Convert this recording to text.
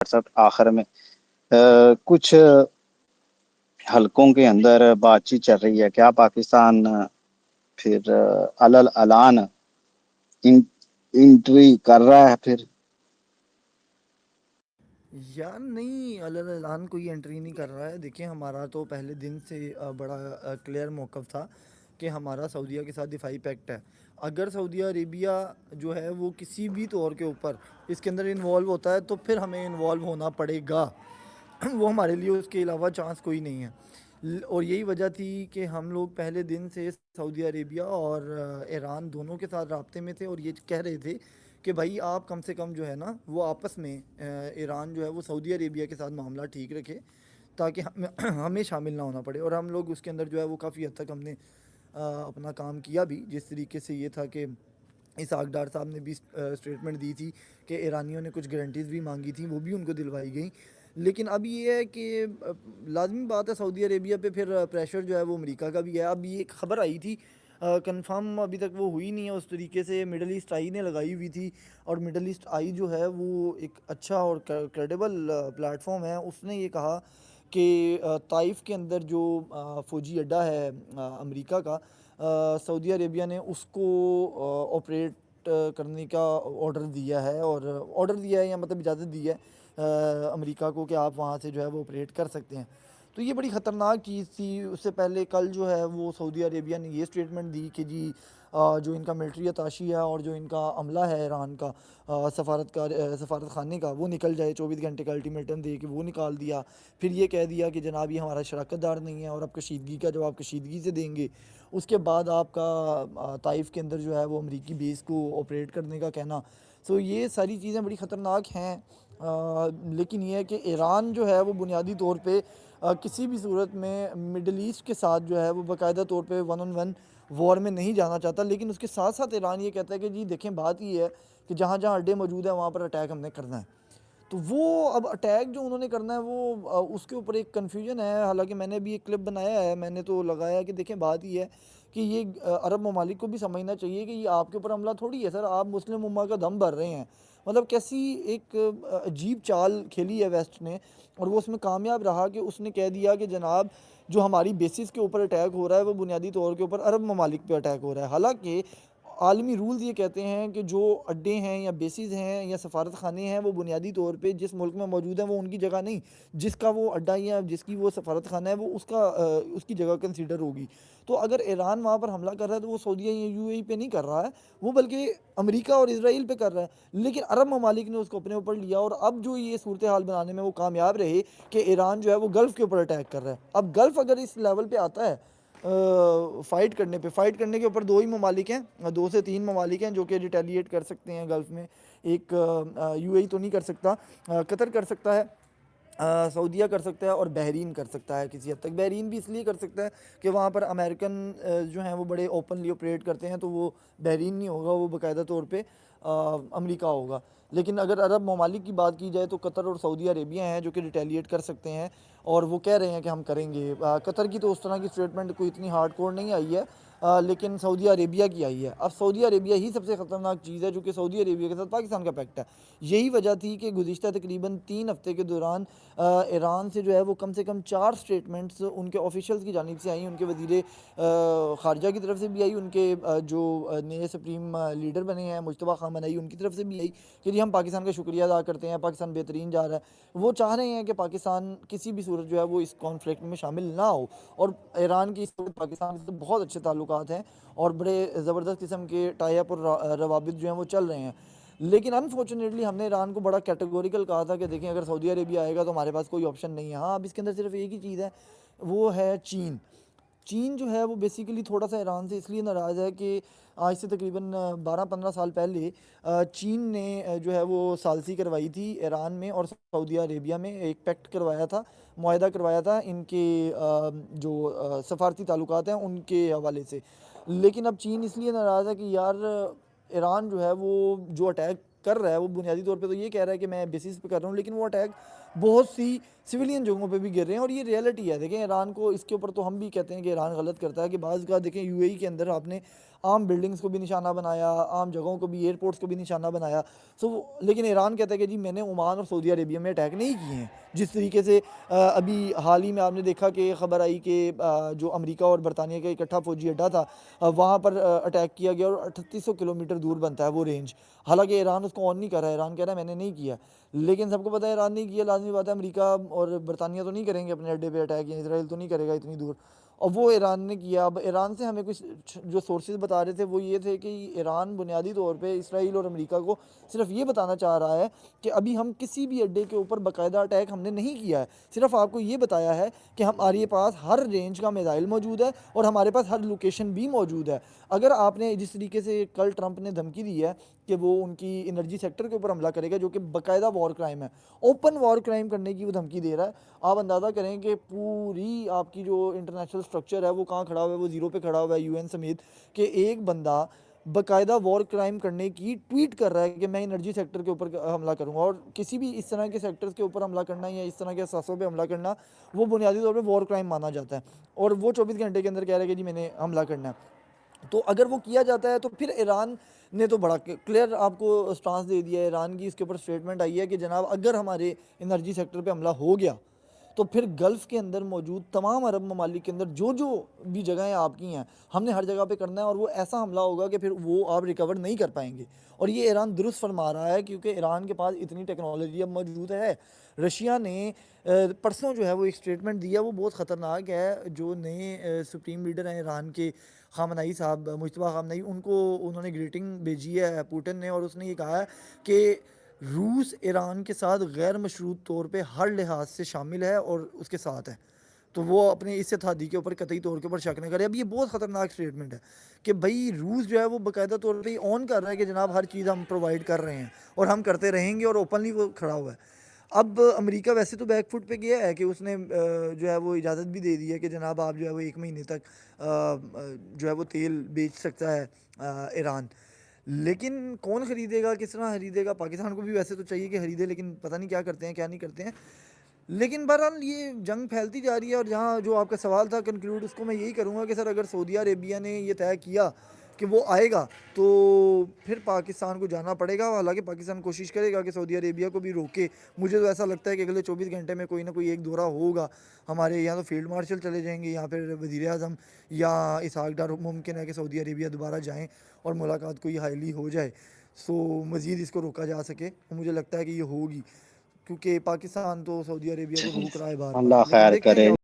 सब आखिर में कुछ हलकों के अंदर बातचीत चल रही है, क्या पाकिस्तान फिर अलल अलान एंट्री कर रहा है फिर? यार नहीं, अल-ऐलान कोई एंट्री नहीं कर रहा है। देखिए, हमारा तो पहले दिन से बड़ा क्लियर मौक़िफ़ था कि हमारा सऊदीया के साथ दिफ़ाई पैक्ट है। अगर सऊदी अरेबिया जो है वो किसी भी तौर के ऊपर इसके अंदर इन्वॉल्व होता है तो फिर हमें इन्वॉल्व होना पड़ेगा। वो हमारे लिए उसके अलावा चांस कोई नहीं है। और यही वजह थी कि हम लोग पहले दिन से सऊदी अरेबिया और ईरान दोनों के साथ राब्ते में थे और ये कह रहे थे कि भाई आप कम से कम जो है ना वो आपस में ईरान जो है वो सऊदी अरेबिया के साथ मामला ठीक रखे, ताकि हम हमें शामिल ना होना पड़े। और हम लोग उसके अंदर जो है वो काफ़ी हद तक हमने अपना काम किया भी, जिस तरीके से ये था कि इसहाक डार साहब ने भी स्टेटमेंट दी थी कि ईरानियों ने कुछ गारंटीज़ भी मांगी थी, वो भी उनको दिलवाई गई। लेकिन अब ये है कि लाजमी बात है सऊदी अरेबिया पे फिर प्रेशर जो है वो अमेरिका का भी है। अब ये एक खबर आई थी, कंफर्म अभी तक वो हुई नहीं है उस तरीके से। मिडल ईस्ट आई ने लगाई हुई थी, और मिडल ईस्ट आई जो है वो एक अच्छा और क्रेडिबल प्लेटफॉर्म है। उसने ये कहा कि ताइफ के अंदर जो फ़ौजी अड्डा है अमेरिका का, सऊदी अरेबिया ने उसको ऑपरेट करने का ऑर्डर दिया है, और ऑर्डर दिया है या मतलब इजाज़त दी है अमेरिका को कि आप वहाँ से जो है वो ऑपरेट कर सकते हैं। तो ये बड़ी ख़तरनाक चीज़ थी। उससे पहले कल जो है वो सऊदी अरेबिया ने ये स्टेटमेंट दी कि जी जो इनका मिलिट्री अताशी है और जो इनका अमला है ईरान का सफारत खाने का, वो निकल जाए। 24 घंटे का अल्टीमेटम दे के वो निकाल दिया। फिर ये कह दिया कि जनाब ये हमारा शराकत दार नहीं है और आप कशीदगी का जवाब कशीदगी से देंगे। उसके बाद आपका ताइफ के अंदर जो है वो अमरीकी बेस को ऑपरेट करने का कहना। सो ये सारी चीज़ें बड़ी ख़तरनाक हैं। लेकिन ये है कि ईरान जो है वो बुनियादी तौर पे किसी भी सूरत में मिडल ईस्ट के साथ जो है वो बाकायदा तौर पे वन ऑन वन वॉर में नहीं जाना चाहता। लेकिन उसके साथ साथ ईरान ये कहता है कि जी देखें, बात ये है कि जहाँ जहाँ अड्डे मौजूद हैं वहाँ पर अटैक हमने करना है। तो वो अब अटैक जो उन्होंने करना है वो उसके ऊपर एक कन्फ्यूजन है। हालांकि मैंने भी एक क्लिप बनाया है, मैंने तो लगाया है कि देखें, बात ये है कि ये अरब ममालिक को भी समझना चाहिए कि ये आपके ऊपर हमला थोड़ी है सर, आप मुस्लिम उम्मा का दम भर रहे हैं। मतलब कैसी एक अजीब चाल खेली है वेस्ट ने। और वो उसमें कामयाब रहा कि उसने कह दिया कि जनाब जो हमारी बेसिस के ऊपर अटैक हो रहा है वो बुनियादी तौर के ऊपर अरब ममालिक पे अटैक हो रहा है। हालांकि आलमी रूल्स ये कहते हैं कि जो अड्डे हैं या बेसिस हैं या सफारत खाने हैं वो बुनियादी तौर पे जिस मुल्क में मौजूद हैं वो उनकी जगह नहीं, जिसका वो अड्डा या जिसकी वो सफारत खाना है वो उसकी जगह कंसीडर होगी। तो अगर ईरान वहाँ पर हमला कर रहा है तो वो सऊदीया या यूएई पे नहीं कर रहा है, वो बल्कि अमेरिका और इसराइल पे कर रहा है। लेकिन अरब ममालिक ने उसको अपने ऊपर लिया, और अब जो ये सूरत हाल बनाने में वो कामयाब रहे कि ईरान जो है वो गल्फ़ के ऊपर अटैक कर रहा है। अब गल्फ़ अगर इस लेवल पे आता है फ़ाइट करने के ऊपर, दो ही ममालिक हैं, दो से तीन ममालिक हैं जो कि रिटेलिएट कर सकते हैं गल्फ़ में। एक यूएई तो नहीं कर सकता, कतर कर सकता है, सऊदीया कर सकता है, और बहरीन कर सकता है किसी हद तक। बहरीन भी इसलिए कर सकता है कि वहाँ पर अमेरिकन जो हैं वो बड़े ओपनली ऑपरेट करते हैं, तो वो बहरीन नहीं होगा, वो बाकायदा तौर पे अमेरिका होगा। लेकिन अगर अरब ममालिक की बात की जाए तो कतर और सऊदी अरेबिया हैं जो कि रिटेलिएट कर सकते हैं, और वो कह रहे हैं कि हम करेंगे। कतर की तो उस तरह की स्टेटमेंट कोई इतनी हार्ड कोर नहीं आई है, लेकिन सऊदी अरेबिया की आई है। अब सऊदी अरेबिया ही सबसे ख़तरनाक चीज़ है, चूँकि सऊदी अरेबिया के साथ पाकिस्तान का पैक्ट है। यही वजह थी कि गुज़िश्ता तकरीबन 3 हफ्ते के दौरान ईरान से जो है वो कम से कम 4 स्टेटमेंट्स उनके ऑफिशियल्स की जानिब से आई। उनके वज़ीर ख़ारजा की तरफ से भी आई, उनके जो नए सुप्रीम लीडर बने हैं मुश्तबा खामनई, उनकी तरफ से भी आई कि जी हम पाकिस्तान का शुक्रिया अदा करते हैं, पाकिस्तान बेहतरीन जा रहा है। वो चाह रहे हैं कि पाकिस्तान किसी भी सूरत जो है वो इस कॉन्फ्लिक्ट में शामिल ना हो। और ईरान की पाकिस्तान से बहुत अच्छे ताल्लुकात हैं, और बड़े ज़बरदस्त किस्म के टाई अप और रवाबित जो हैं वो चल रहे हैं। लेकिन अनफॉर्चुनेटली हमने ईरान को बड़ा कैटेगोरिकल कहा था कि देखें, अगर सऊदी अरेबिया आएगा तो हमारे पास कोई ऑप्शन नहीं है। हाँ, अब इसके अंदर सिर्फ एक ही चीज़ है, वो है चीन। चीन जो है वो बेसिकली थोड़ा सा ईरान से इसलिए नाराज़ है कि आज से तकरीबन 12-15 साल पहले चीन ने जो है वो सालसी करवाई थी ईरान में और सऊदी अरेबिया में, एक पैक्ट करवाया था, मुआहदा करवाया था इनके जो सफारती ताल्लुकात हैं उनके हवाले से। लेकिन अब चीन इसलिए नाराज़ है कि यार ईरान जो है वो जो अटैक कर रहा है वो बुनियादी तौर पे तो ये कह रहा है कि मैं बेसिस पे कर रहा हूँ, लेकिन वो अटैक बहुत सी सिविलियन जगहों पे भी गिर रहे हैं, और ये रियलिटी है। देखें, ईरान को इसके ऊपर तो हम भी कहते हैं कि ईरान गलत करता है कि बाज़ का देखें यूएई के अंदर आपने आम बिल्डिंग्स को भी निशाना बनाया, आम जगहों को भी, एयरपोर्ट्स को भी निशाना बनाया। लेकिन ईरान कहता है कि जी मैंने ओमान और सऊदी अरेबिया में अटैक नहीं किए हैं। जिस तरीके से अभी हाल ही में आपने देखा कि खबर आई कि जो अमेरिका और बरतानिया का इकट्ठा फौजी अड्डा था, वहाँ पर अटैक किया गया और 3800 किलोमीटर दूर बनता है वो रेंज। हालांकि ईरान उसको ऑन नहीं कर रहा है, ईरान कह रहा है मैंने नहीं किया, लेकिन सबको पता है ईरान नहीं किया। लाजमी बात है अमेरिका और बरतानिया तो नहीं करेंगे अपने अड्डे पे अटैक, या इसराइल तो नहीं करेगा इतनी दूर, और वो ईरान ने किया। अब ईरान से हमें कुछ जो सोर्सेज बता रहे थे वो ये थे कि ईरान बुनियादी तौर पे इसराइल और अमेरिका को सिर्फ ये बताना चाह रहा है कि अभी हम किसी भी अड्डे के ऊपर बाकायदा अटैक हमने नहीं किया है, सिर्फ आपको ये बताया है कि हमारे पास हर रेंज का मिसाइल मौजूद है और हमारे पास हर लोकेशन भी मौजूद है। अगर आपने जिस तरीके से कल ट्रंप ने धमकी दी है कि वो उनकी एनर्जी सेक्टर के ऊपर हमला करेगा, जो कि बाकायदा वॉर क्राइम है, ओपन वॉर क्राइम करने की वो धमकी दे रहा है, आप अंदाज़ा करें कि पूरी आपकी जो इंटरनेशनल स्ट्रक्चर है वो कहाँ खड़ा हुआ है, वो ज़ीरो पे खड़ा हुआ है यूएन समेत, कि एक बंदा बाकायदा वॉर क्राइम करने की ट्वीट कर रहा है कि मैं एनर्जी सेक्टर के ऊपर हमला करूंगा। और किसी भी इस तरह के सेक्टर्स के ऊपर हमला करना या इस तरह के असासों पे हमला करना वो बुनियादी तौर पे वॉर क्राइम माना जाता है, और वो 24 घंटे के अंदर कह रहा है कि जी मैंने हमला करना है। तो अगर वो किया जाता है तो फिर ईरान ने तो बड़ा क्लियर आपको स्टांस दे दिया है, ईरान की इसके ऊपर स्टेटमेंट आई है कि जनाब अगर हमारे एनर्जी सेक्टर पे हमला हो गया तो फिर गल्फ़ के अंदर मौजूद तमाम अरब ममालिक के अंदर जो जो भी जगहें आपकी हैं हमने हर जगह पे करना है, और वो ऐसा हमला होगा कि फिर वो आप रिकवर नहीं कर पाएंगे। और ये ईरान दुरुस्त फरमा रहा है क्योंकि ईरान के पास इतनी टेक्नोलॉजी अब मौजूद है। रशिया ने परसों जो है वो एक स्टेटमेंट दिया, वो बहुत ख़तरनाक है। जो नए सुप्रीम लीडर हैं ईरान के, खामनई साहब, मुश्तबा खामनई, उनको उन्होंने ग्रीटिंग भेजी है पुतिन ने, और उसने ये कहा है कि रूस ईरान के साथ गैर मशरूत तौर पे हर लिहाज से शामिल है और उसके साथ है। तो वो अपने इस इत्तेहादी के ऊपर कतई तौर के ऊपर शक न करे। अब ये बहुत ख़तरनाक स्टेटमेंट है कि भाई रूस जो है वो बाकायदा तौर पे ऑन कर रहा है कि जनाब हर चीज़ हम प्रोवाइड कर रहे हैं और हम करते रहेंगे, और ओपनली वो खड़ा हुआ है। अब अमेरिका वैसे तो बैकफुट पे गया है कि उसने जो है वो इजाज़त भी दे दी है कि जनाब आप जो है वो 1 महीने तक जो है वो तेल बेच सकता है ईरान। लेकिन कौन ख़रीदेगा, किस तरह ख़रीदेगा? पाकिस्तान को भी वैसे तो चाहिए कि ख़रीदे, लेकिन पता नहीं क्या करते हैं क्या नहीं करते हैं। लेकिन बहरहाल ये जंग फैलती जा रही है। और जहाँ जो आपका सवाल था कंक्लूड, उसको मैं यही करूँगा कि सर अगर सऊदी अरेबिया ने ये तय किया कि वो आएगा तो फिर पाकिस्तान को जाना पड़ेगा। हालांकि पाकिस्तान कोशिश करेगा कि सऊदी अरेबिया को भी रोके। मुझे तो ऐसा लगता है कि अगले 24 घंटे में कोई ना कोई एक दौरा होगा हमारे, या तो फील्ड मार्शल चले जाएंगे या फिर वज़ीर आज़म या इसहाक डार, मुमकिन है कि सऊदी अरेबिया दोबारा जाएँ और मुलाकात कोई हाईली हो जाए, सो मज़ीद इसको रोका जा सके। और मुझे लगता है कि ये होगी, क्योंकि पाकिस्तान तो सौदी अरेबिया को जी, रोक रहा है बार बार, अल्लाह लेकिन खैर देखते हैं करे। क्या